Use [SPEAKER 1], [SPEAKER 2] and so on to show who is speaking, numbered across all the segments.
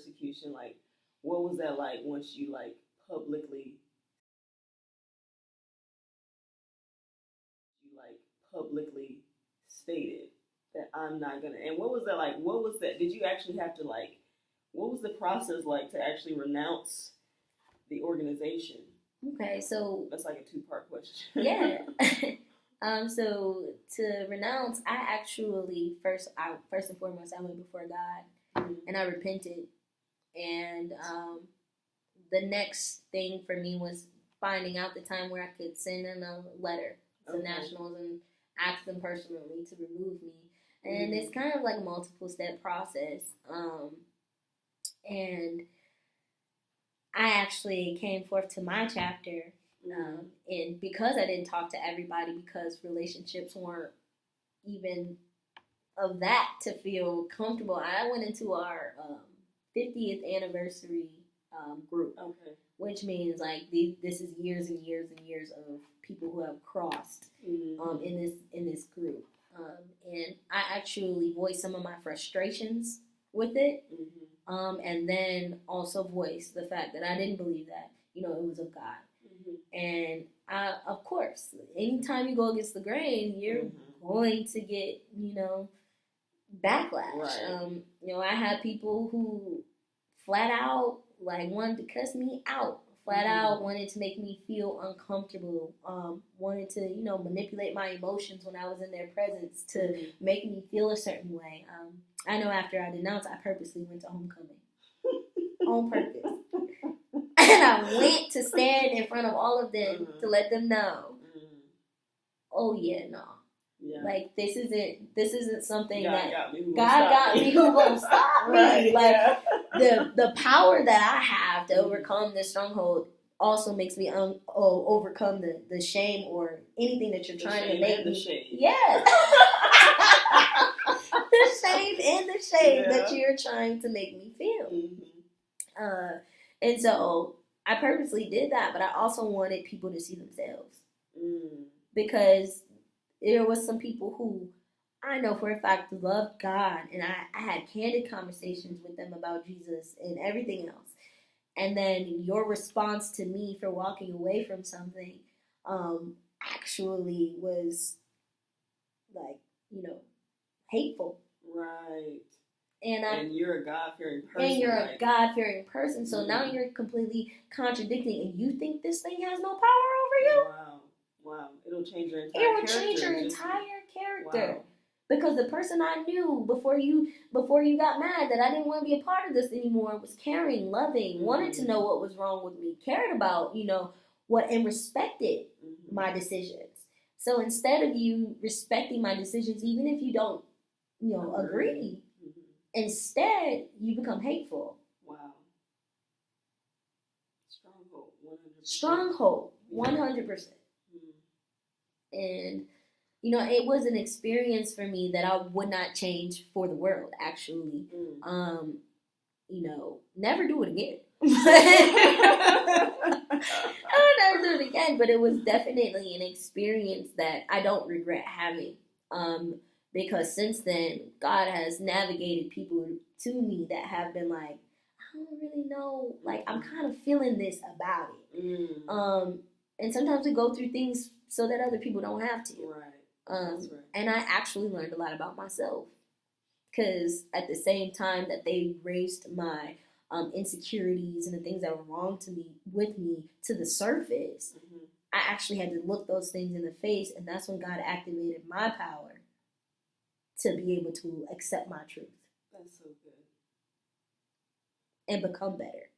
[SPEAKER 1] persecution, like, what was that like once you like publicly publicly stated that I'm not gonna. And what was that like? What was that? Did you actually have to like? What was the process like to actually renounce the organization?
[SPEAKER 2] Okay, so
[SPEAKER 1] that's like a two-part question.
[SPEAKER 2] Yeah. So to renounce, I actually first and foremost I went before God and I repented, and the next thing for me was finding out the time where I could send in a letter to nationals and ask them personally to remove me. And it's kind of like a multiple step process. And I actually came forth to my chapter, and because I didn't talk to everybody, because relationships weren't even of that to feel comfortable, I went into our 50th anniversary group, which means like this is years and years and years of people who have crossed in this group, and I actually voiced some of my frustrations with it, and then also voiced the fact that I didn't believe that it was of God, and of course, anytime you go against the grain, you're going to get backlash. Right. I had people who flat out like wanted to cuss me out, flat out wanted to make me feel uncomfortable, wanted to manipulate my emotions when I was in their presence to make me feel a certain way. I know after I denounced, I purposely went to homecoming on purpose, and I went to stand in front of all of them to let them know, oh yeah, no. Yeah. Like this isn't something God got me who gonna stop me. Right, like the power that I have to overcome this stronghold also makes me overcome the shame or anything that you're trying to make me. Shame. Yeah. The shame and the shame that you're trying to make me feel. And so I purposely did that, but I also wanted people to see themselves, because there was some people who I know for a fact loved God, and I had candid conversations with them about Jesus and everything else. And then your response to me for walking away from something actually was like, hateful. Right. And you're a God-fearing person. So now you're completely contradicting, and you think this thing has no power over you? Wow. It'll change your entire character. Wow. Because the person I knew before you got mad that I didn't want to be a part of this anymore was caring, loving, wanted to know what was wrong with me, cared about, what, and respected my decisions. So instead of you respecting my decisions, even if you don't, agree, instead you become hateful. Wow. Stronghold, 100%. And, it was an experience for me that I would not change for the world, actually. Never do it again. I would never do it again, but it was definitely an experience that I don't regret having. Because since then, God has navigated people to me that have been like, I don't really know, like, I'm kind of feeling this about it. And sometimes we go through things so that other people don't have to. Right. Right. And I actually learned a lot about myself, because at the same time that they raised my insecurities and the things that were wrong with me to the surface, I actually had to look those things in the face, and that's when God activated my power to be able to accept my truth. That's so good. And become better.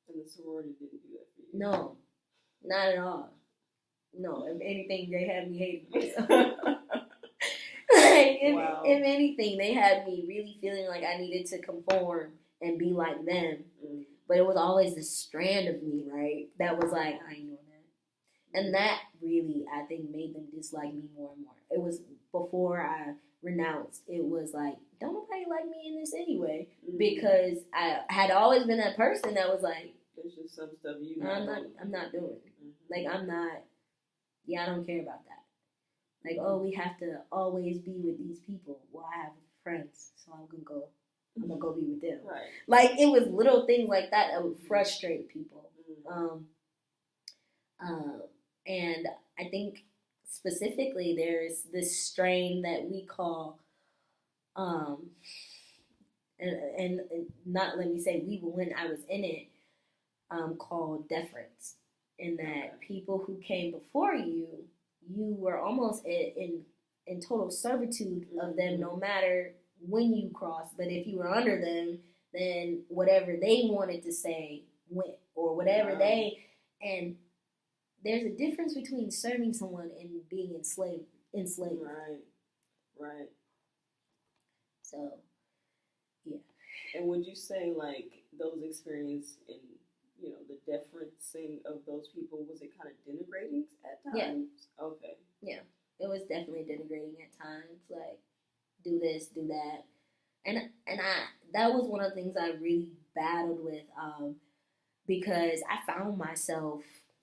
[SPEAKER 2] And the sorority didn't do that for you? No, not at all. No, if anything, they had me hating myself. If anything, they had me really feeling like I needed to conform and be like them. But it was always this strand of me, right, that was like, I ain't doing that. And that really, I think, made them dislike me more and more. It was before I renounced. It was like, don't nobody like me in this anyway. Because I had always been that person that was like, there's just some stuff I'm not doing. Like, I'm not. Yeah, I don't care about that. Like, we have to always be with these people. Well, I have friends, so I'm going to go I'm gonna go be with them.
[SPEAKER 1] Right.
[SPEAKER 2] Like, it was little things like that that would frustrate people. And I think specifically there's this strain that we call, and not let me say we, but when I was in it, called deference. In that people who came before you, you were almost in total servitude of them, no matter when you crossed. But if you were under them, then whatever they wanted to say went, or whatever and there's a difference between serving someone and being enslaved.
[SPEAKER 1] Right.
[SPEAKER 2] So, yeah.
[SPEAKER 1] And would you say, like, those experiences in, the deferencing of those people, was it kind of denigrating at times?
[SPEAKER 2] Yeah.
[SPEAKER 1] Okay.
[SPEAKER 2] Yeah. It was definitely denigrating at times. Like, do this, do that. And that was one of the things I really battled with, because I found myself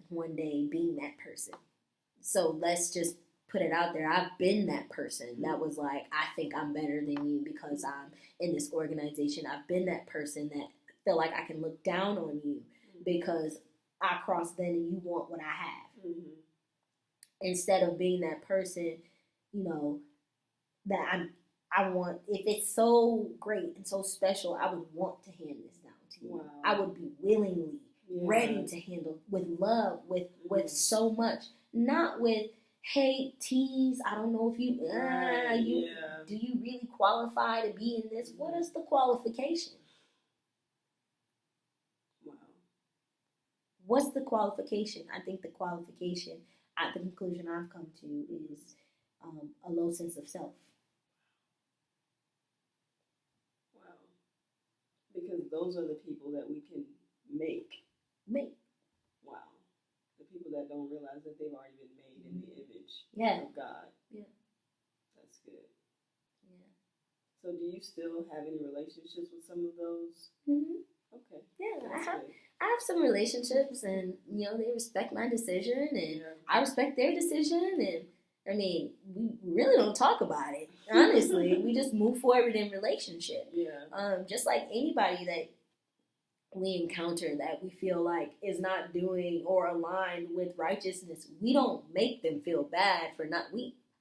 [SPEAKER 2] one day being that person. So let's just put it out there. I've been that person that was like, I think I'm better than you because I'm in this organization. I've been that person that feel like I can look down on you because I crossed then and you want what I have. Instead of being that person, that I want, if it's so great and so special, I would want to hand this down to you.
[SPEAKER 1] Wow.
[SPEAKER 2] I would be willingly ready to handle with love, with so much, not with hate, tease. I don't know if you do you really qualify to be in this? What is the qualification?
[SPEAKER 1] Wow.
[SPEAKER 2] What's the qualification? I think the qualification, at the conclusion I've come to, is a low sense of self.
[SPEAKER 1] Wow. Because those are the people that we can make. Wow. The people that don't realize that they've already been made in the image of God.
[SPEAKER 2] Yeah.
[SPEAKER 1] That's good.
[SPEAKER 2] Yeah.
[SPEAKER 1] So do you still have any relationships with some of those?
[SPEAKER 2] Mm-hmm.
[SPEAKER 1] Okay.
[SPEAKER 2] Yeah, I have some relationships, and they respect my decision, and I respect their decision, and I mean, we really don't talk about it. Honestly, we just move forward in relationship.
[SPEAKER 1] Yeah.
[SPEAKER 2] Just like anybody that we encounter that we feel like is not doing or aligned with righteousness, we don't make them feel bad for not.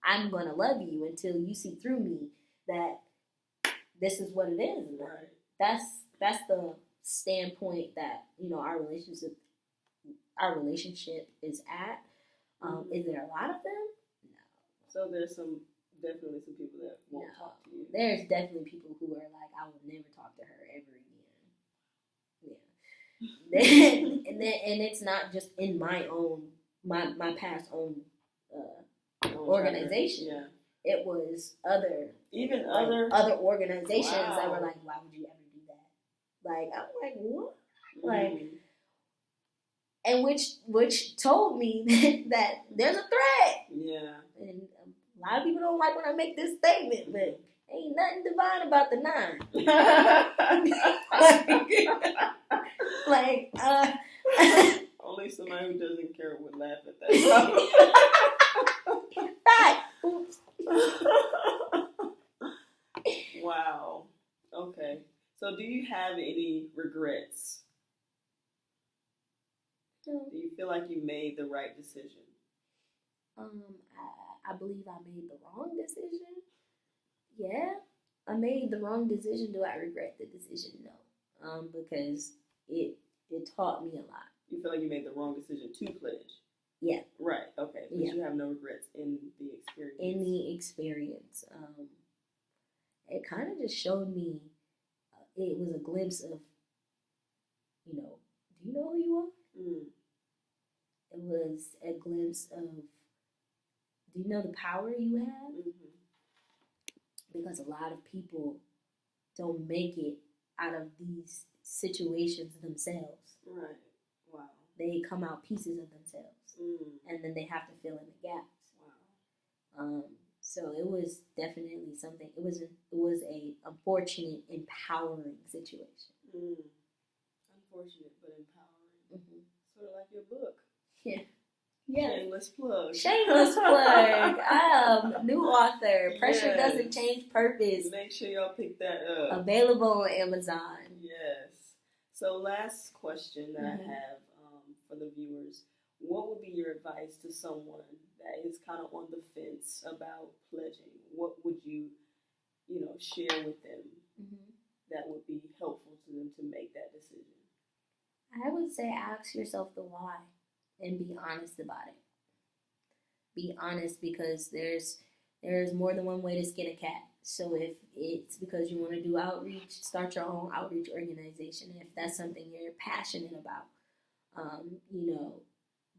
[SPEAKER 2] I'm gonna love you until you see through me that this is what it is.
[SPEAKER 1] Right.
[SPEAKER 2] That's the standpoint that our relationship is at. Is there a lot of them? No.
[SPEAKER 1] So there's definitely some people that won't talk to you.
[SPEAKER 2] There's definitely people who are like, I will never talk to her ever again. Yeah. and it's not just in my past own organization.
[SPEAKER 1] Yeah.
[SPEAKER 2] It was other organizations that were like, why would you ever do that? Like, I'm like, what? Like, and which told me that there's a threat.
[SPEAKER 1] Yeah. And
[SPEAKER 2] a lot of people don't like when I make this statement, but ain't nothing divine about the 9.
[SPEAKER 1] Only somebody who doesn't care would laugh at that.
[SPEAKER 2] Right.
[SPEAKER 1] Wow. Okay. So do you have any regrets? Do you feel like you made the right decision?
[SPEAKER 2] I believe I made the wrong decision. Yeah, I made the wrong decision. Do I regret the decision? No. Because it taught me a lot.
[SPEAKER 1] You feel like you made the wrong decision to pledge?
[SPEAKER 2] Yeah.
[SPEAKER 1] Right. Okay. But you have no regrets in the experience.
[SPEAKER 2] In the experience, it kind of just showed me. It was a glimpse of, do you know who you are? It was a glimpse of, do you know the power you have? Because a lot of people don't make it out of these situations themselves.
[SPEAKER 1] Right. Wow.
[SPEAKER 2] They come out pieces of themselves. And then they have to fill in the gaps.
[SPEAKER 1] Wow.
[SPEAKER 2] So it was definitely something. It was a unfortunate, empowering situation.
[SPEAKER 1] Unfortunate, but empowering. Sort of like your book.
[SPEAKER 2] Yeah. Yeah.
[SPEAKER 1] Shameless plug.
[SPEAKER 2] Shameless plug. New author. Pressure
[SPEAKER 1] Yes.
[SPEAKER 2] Doesn't Change Purpose.
[SPEAKER 1] Make sure y'all pick that up.
[SPEAKER 2] Available on Amazon.
[SPEAKER 1] Yes. So last question that
[SPEAKER 2] Mhm.
[SPEAKER 1] I have for the viewers. What would be your advice to someone that is kind of on the fence about pledging? What would you share with them that would be helpful to them to make that decision?
[SPEAKER 2] I would say ask yourself the why and be honest about it. Be honest, because there's more than one way to skin a cat. So if it's because you want to do outreach, start your own outreach organization if that's something you're passionate about.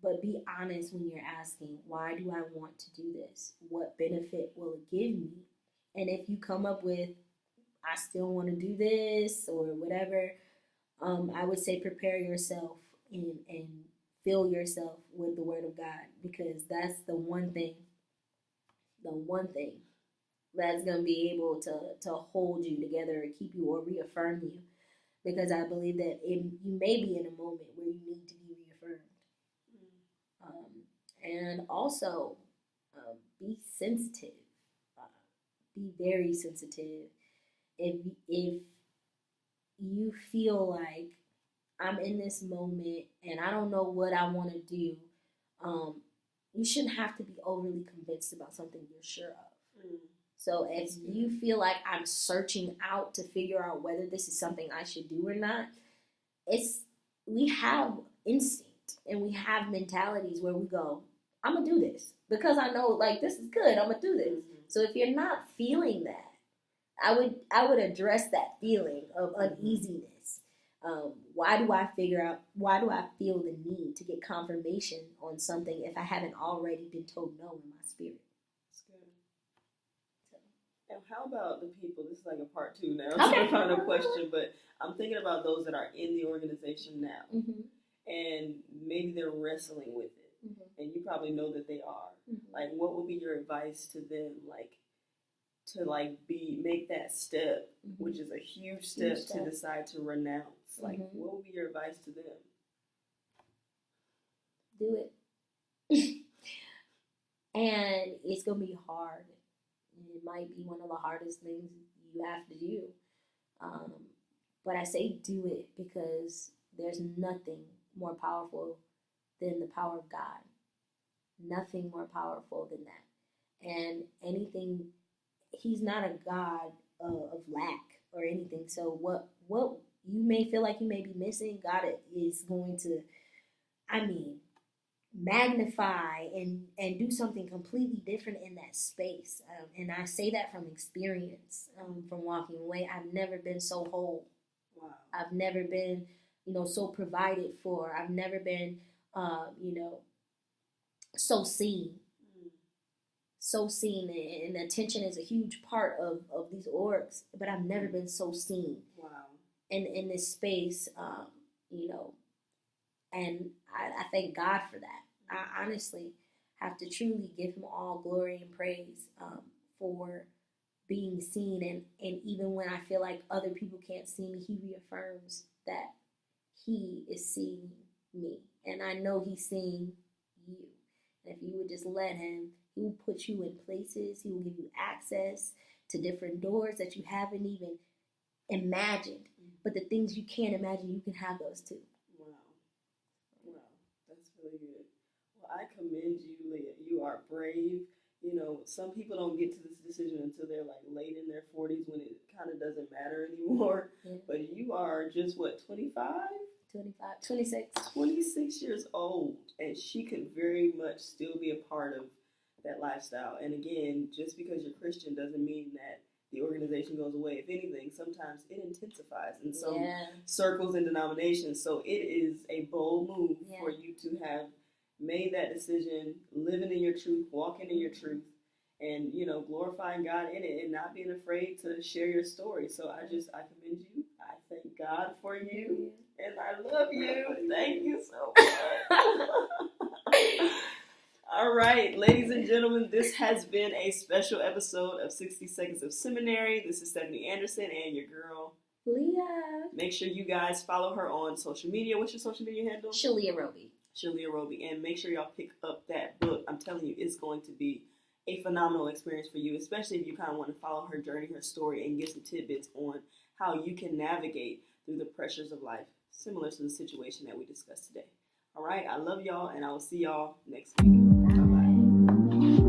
[SPEAKER 2] But be honest when you're asking, why do I want to do this? What benefit will it give me? And if you come up with, I still want to do this or whatever, I would say prepare yourself and fill yourself with the Word of God, because that's the one thing that's going to be able to hold you together or keep you or reaffirm you. Because I believe that you may be in a moment where you need to be reaffirmed. And also, be sensitive. Be very sensitive. If you feel like I'm in this moment and I don't know what I want to do, you shouldn't have to be overly convinced about something you're sure of. So if you feel like I'm searching out to figure out whether this is something I should do or not, we have instinct and we have mentalities where we go, I'm going to do this because I know like this is good. I'm going to do this. So if you're not feeling that, I would address that feeling of uneasiness. Why do I feel the need to get confirmation on something if I haven't already been told no in my spirit?
[SPEAKER 1] That's good. And how about the people? This is like a part 2 now.
[SPEAKER 2] Okay.
[SPEAKER 1] So I found a question, but I'm thinking about those that are in the organization now, and maybe they're wrestling with it, and you probably know that they are. Like, what would be your advice to them, make that step, which is a huge step to decide to renounce? Like, what would be your advice to them?
[SPEAKER 2] Do it. And it's going to be hard. It might be one of the hardest things you have to do. But I say do it because there's nothing more powerful than the power of God. Nothing more powerful than that. And He's not a God of lack or anything. So what you may feel like you may be missing, God is going to, magnify and do something completely different in that space. And I say that from experience, from walking away. I've never been so whole.
[SPEAKER 1] Wow.
[SPEAKER 2] I've never been, so provided for. I've never been, so seen. So seen, and attention is a huge part of these orgs, but I've never been so seen.
[SPEAKER 1] Wow.
[SPEAKER 2] In this space, and I thank God for that. I honestly have to truly give Him all glory and praise for being seen, and even when I feel like other people can't see me, He reaffirms that He is seeing me, and I know He's seeing you. And if you would just let Him, He will put you in places. He will give you access to different doors that you haven't even imagined. But the things you can't imagine, you can have those too.
[SPEAKER 1] Wow. That's really good. Well, I commend you, Leah. You are brave. Some people don't get to this decision until they're like late in their 40s when it kind of doesn't matter anymore. Yeah. But you are just, 25? 26 years old, and she could very much still be a part of that lifestyle. And again, just because you're Christian doesn't mean that the organization goes away. If anything, sometimes it intensifies in some circles and denominations. So it is a bold move for you to have made that decision, living in your truth, walking in your truth, and glorifying God in it, and not being afraid to share your story. So I commend you. I thank God for you, and I love you. Thank you so much. All right, ladies and gentlemen, this has been a special episode of 60 Seconds of Seminary. This is Stephanie Anderson and your girl,
[SPEAKER 2] Leah.
[SPEAKER 1] Make sure you guys follow her on social media. What's your social media handle?
[SPEAKER 2] Shelia Roby.
[SPEAKER 1] Shelia Roby, and make sure y'all pick up that book. I'm telling you, it's going to be a phenomenal experience for you, especially if you kind of want to follow her journey, her story, and get some tidbits on how you can navigate through the pressures of life, similar to the situation that we discussed today. All right, I love y'all, and I will see y'all next week. Bye-bye.